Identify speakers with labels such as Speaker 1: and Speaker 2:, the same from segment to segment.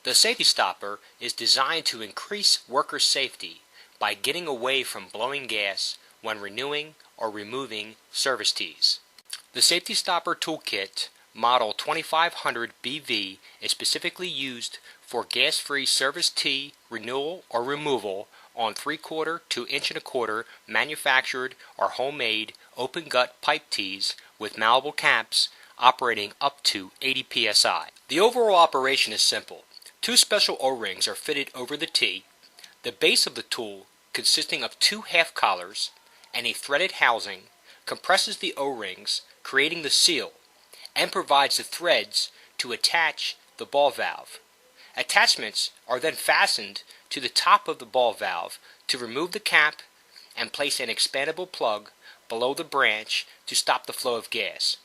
Speaker 1: The safety stopper is designed to increase worker safety by getting away from blowing gas when renewing or removing service tees. The safety stopper toolkit model 2500 BV is specifically used for gas-free service tee renewal or removal on 3/4 to 1.25" manufactured or homemade open gut pipe tees with malleable caps operating up to 80 psi. The overall operation is simple. Two special O-rings are fitted over the tee. The base of the tool, consisting of two half collars and a threaded housing, compresses the O-rings, creating the seal, and provides the threads to attach the ball valve. Attachments are then fastened to the top of the ball valve to remove the cap and place an expandable plug below the branch to stop the flow of gas.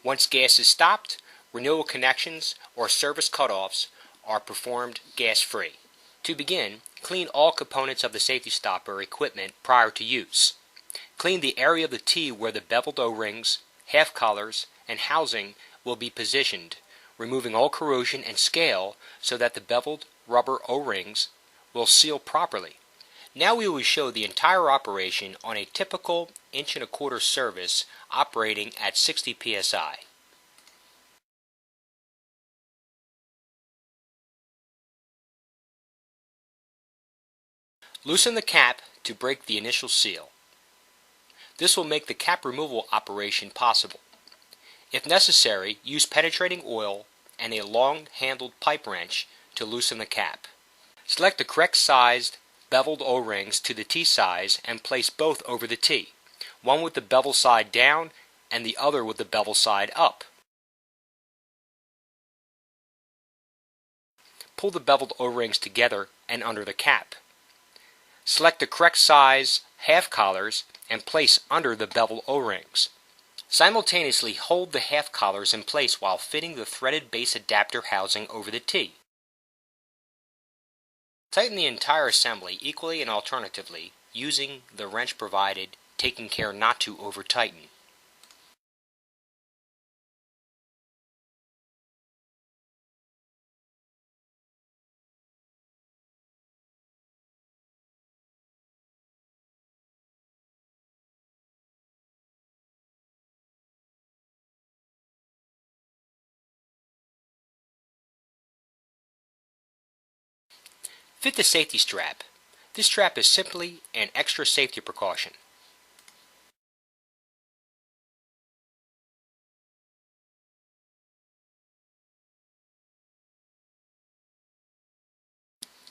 Speaker 1: Once gas is stopped, renewal connections or service cutoffs are performed gas-free. To begin, clean all components of the safety stopper equipment prior to use. Clean the area of the tee where the beveled O-rings, half collars, and housing will be positioned, removing all corrosion and scale so that the beveled rubber O-rings will seal properly. Now we will show the entire operation on a typical 1.25" service operating at 60 psi. Loosen the cap to break the initial seal. This will make the cap removal operation possible. If necessary, use penetrating oil and a long-handled pipe wrench to loosen the cap. Select the correct sized beveled O-rings to the tee size and place both over the tee, one with the bevel side down and the other with the bevel side up. Pull the beveled O-rings together and under the cap. Select the correct size half collars and place under the beveled O-rings. Simultaneously hold the half collars in place while fitting the threaded base adapter housing over the tee. Tighten the entire assembly equally and alternatively using the wrench provided, taking care not to over-tighten. Fit the safety strap. This strap is simply an extra safety precaution.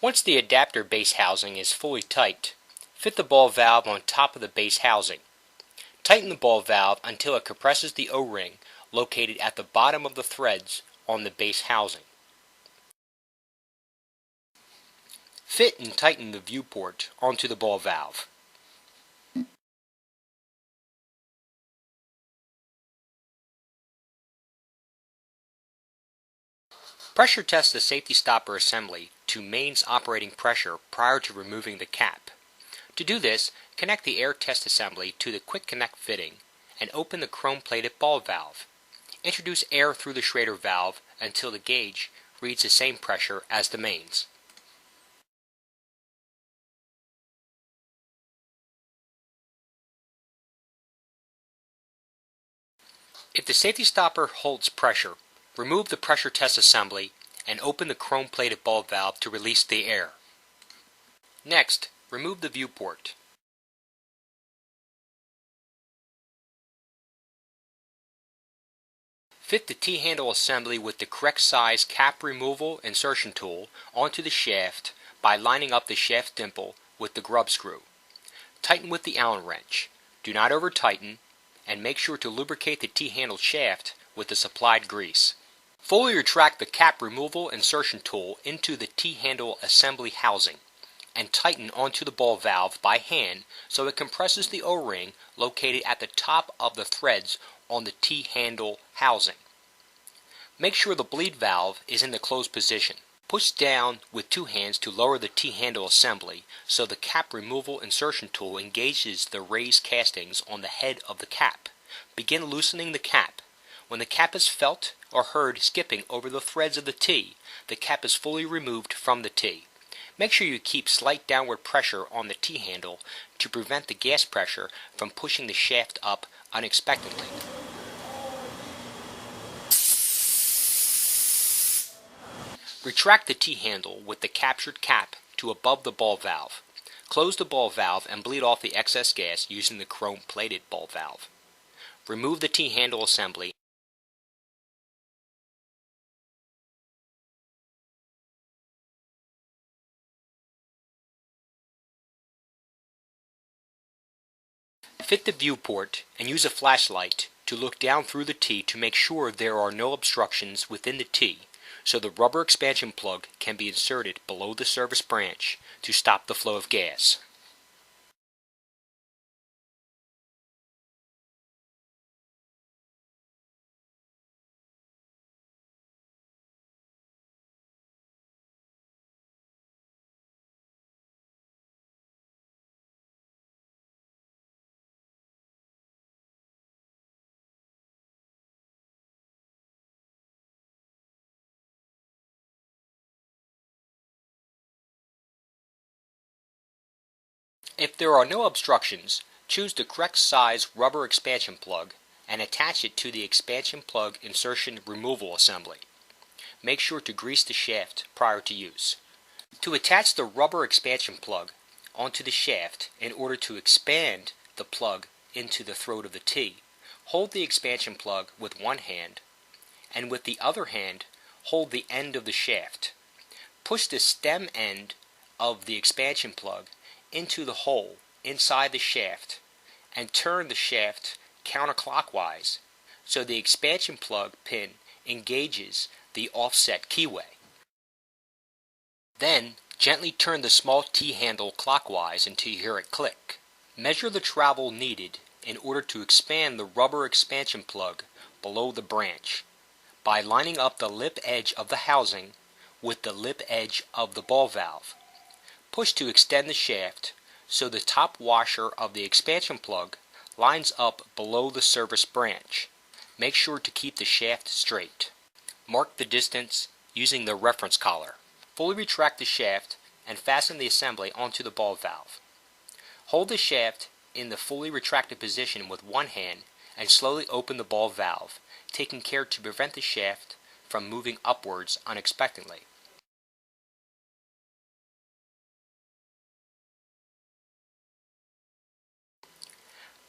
Speaker 1: Once the adapter base housing is fully tight, fit the ball valve on top of the base housing. Tighten the ball valve until it compresses the O-ring located at the bottom of the threads on the base housing. Fit and tighten the viewport onto the ball valve. Pressure test the safety stopper assembly to mains operating pressure prior to removing the cap. To do this, connect the air test assembly to the quick connect fitting and open the chrome-plated ball valve. Introduce air through the Schrader valve until the gauge reads the same pressure as the mains. If the safety stopper holds pressure, remove the pressure test assembly and open the chrome-plated ball valve to release the air. Next, remove the viewport. Fit the T-handle assembly with the correct size cap removal insertion tool onto the shaft by lining up the shaft dimple with the grub screw. Tighten with the Allen wrench. Do not over-tighten, and make sure to lubricate the T-handle shaft with the supplied grease. Fully retract the cap removal insertion tool into the T-handle assembly housing and tighten onto the ball valve by hand so it compresses the O-ring located at the top of the threads on the T-handle housing. Make sure the bleed valve is in the closed position. Push down with two hands to lower the T-handle assembly so the cap removal insertion tool engages the raised castings on the head of the cap. Begin loosening the cap. When the cap is felt or heard skipping over the threads of the T, the cap is fully removed from the T. Make sure you keep slight downward pressure on the T handle to prevent the gas pressure from pushing the shaft up unexpectedly. Retract the T handle with the captured cap to above the ball valve. Close the ball valve and bleed off the excess gas using the chrome-plated ball valve. Remove the T handle assembly. Fit the viewport and use a flashlight to look down through the T to make sure there are no obstructions within the T, so the rubber expansion plug can be inserted below the service branch to stop the flow of gas. If there are no obstructions, choose the correct size rubber expansion plug and attach it to the expansion plug insertion removal assembly. Make sure to grease the shaft prior to use. To attach the rubber expansion plug onto the shaft in order to expand the plug into the throat of the T, hold the expansion plug with one hand and with the other hand hold the end of the shaft. Push the stem end of the expansion plug into the hole inside the shaft and turn the shaft counterclockwise so the expansion plug pin engages the offset keyway. Then gently turn the small T handle clockwise until you hear it click. Measure the travel needed in order to expand the rubber expansion plug below the branch by lining up the lip edge of the housing with the lip edge of the ball valve. Push to extend the shaft so the top washer of the expansion plug lines up below the service branch. Make sure to keep the shaft straight. Mark the distance using the reference collar. Fully retract the shaft and fasten the assembly onto the ball valve. Hold the shaft in the fully retracted position with one hand and slowly open the ball valve, taking care to prevent the shaft from moving upwards unexpectedly.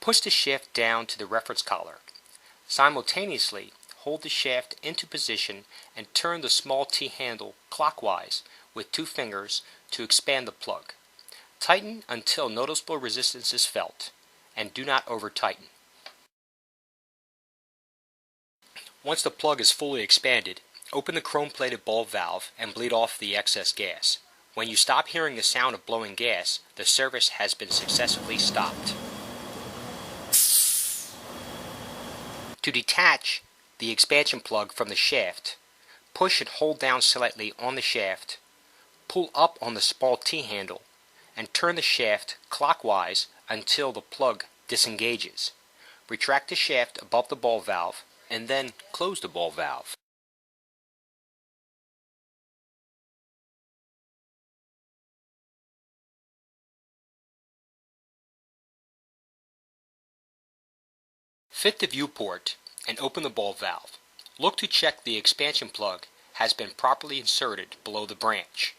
Speaker 1: Push the shaft down to the reference collar. Simultaneously, hold the shaft into position and turn the small T handle clockwise with two fingers to expand the plug. Tighten until noticeable resistance is felt, and do not over-tighten. Once the plug is fully expanded, open the chrome-plated ball valve and bleed off the excess gas. When you stop hearing the sound of blowing gas, the service has been successfully stopped. To detach the expansion plug from the shaft, push and hold down slightly on the shaft, pull up on the small T handle, and turn the shaft clockwise until the plug disengages. Retract the shaft above the ball valve and then close the ball valve. Fit the viewport and open the ball valve. Look to check the expansion plug has been properly inserted below the branch.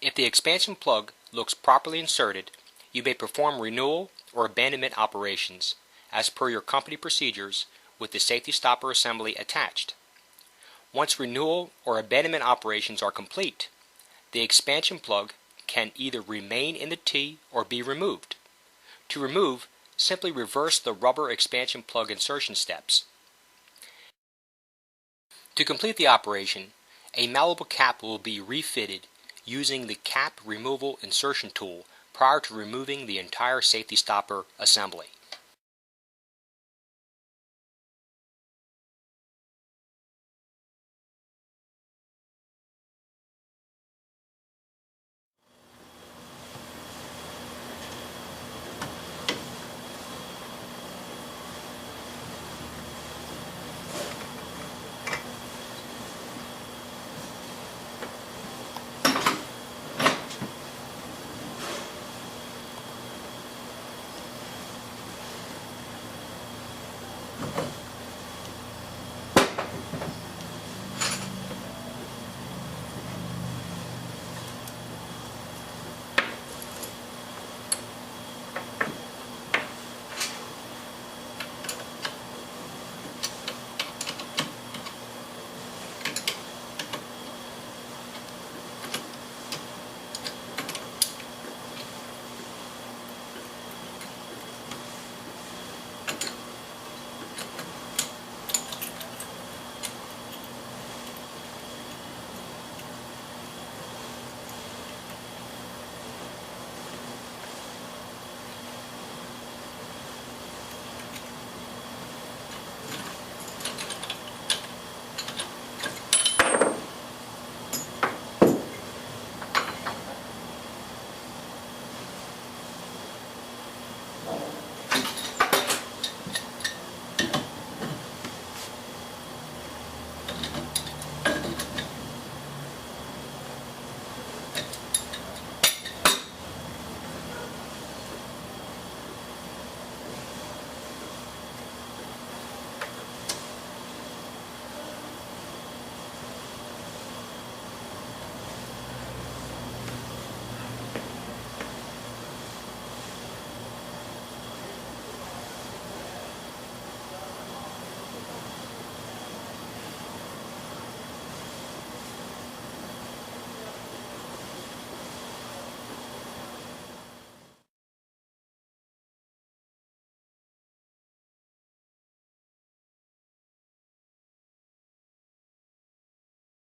Speaker 1: If the expansion plug looks properly inserted, you may perform renewal or abandonment operations as per your company procedures with the safety stopper assembly attached. Once renewal or abandonment operations are complete, the expansion plug can either remain in the T or be removed. To remove, simply reverse the rubber expansion plug insertion steps. To complete the operation, a malleable cap will be refitted using the cap removal insertion tool prior to removing the entire safety stopper assembly.